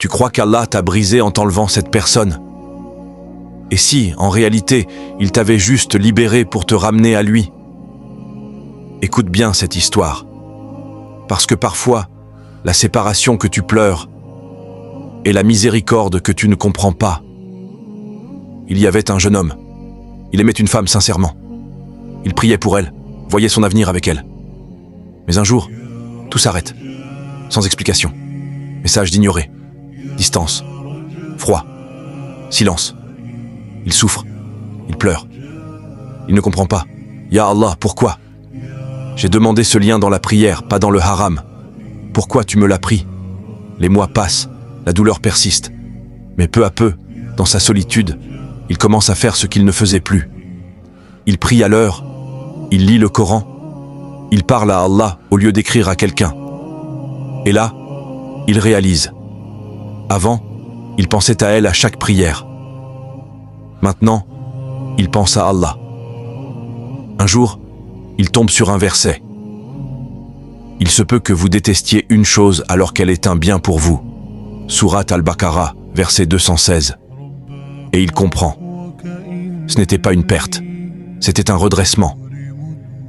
Tu crois qu'Allah t'a brisé en t'enlevant cette personne. Et si, en réalité, il t'avait juste libéré pour te ramener à lui? Écoute bien cette histoire. Parce que parfois, la séparation que tu pleures et la miséricorde que tu ne comprends pas. Il y avait un jeune homme. Il aimait une femme sincèrement. Il priait pour elle, voyait son avenir avec elle. Mais un jour, tout s'arrête, sans explication. Message d'ignorer, distance, froid, silence. Il souffre, il pleure. Il ne comprend pas. Ya Allah, pourquoi? J'ai demandé ce lien dans la prière, pas dans le haram. Pourquoi tu me l'as pris? Les mois passent, la douleur persiste. Mais peu à peu, dans sa solitude, il commence à faire ce qu'il ne faisait plus. Il prie à l'heure, il lit le Coran, il parle à Allah au lieu d'écrire à quelqu'un. Et là, il réalise. Avant, il pensait à elle à chaque prière. Maintenant, il pense à Allah. Un jour, il tombe sur un verset. Il se peut que vous détestiez une chose alors qu'elle est un bien pour vous. Sourate Al-Baqarah, verset 216. Et il comprend. Ce n'était pas une perte, c'était un redressement.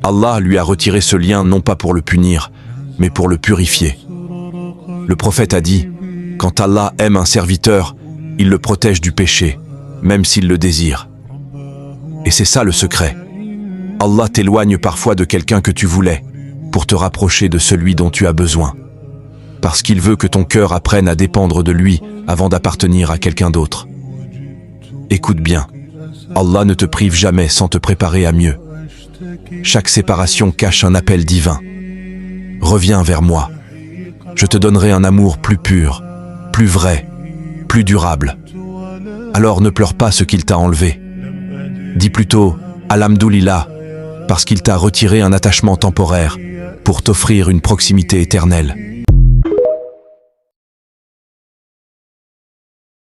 Allah lui a retiré ce lien non pas pour le punir, mais pour le purifier. Le prophète a dit, quand Allah aime un serviteur, il le protège du péché, même s'il le désire. Et c'est ça le secret. Allah t'éloigne parfois de quelqu'un que tu voulais, pour te rapprocher de celui dont tu as besoin. Parce qu'il veut que ton cœur apprenne à dépendre de lui avant d'appartenir à quelqu'un d'autre. Écoute bien, Allah ne te prive jamais sans te préparer à mieux. Chaque séparation cache un appel divin. Reviens vers moi. Je te donnerai un amour plus pur, plus vrai, plus durable. Alors ne pleure pas ce qu'il t'a enlevé. Dis plutôt « Alhamdoulilah » parce qu'il t'a retiré un attachement temporaire pour t'offrir une proximité éternelle.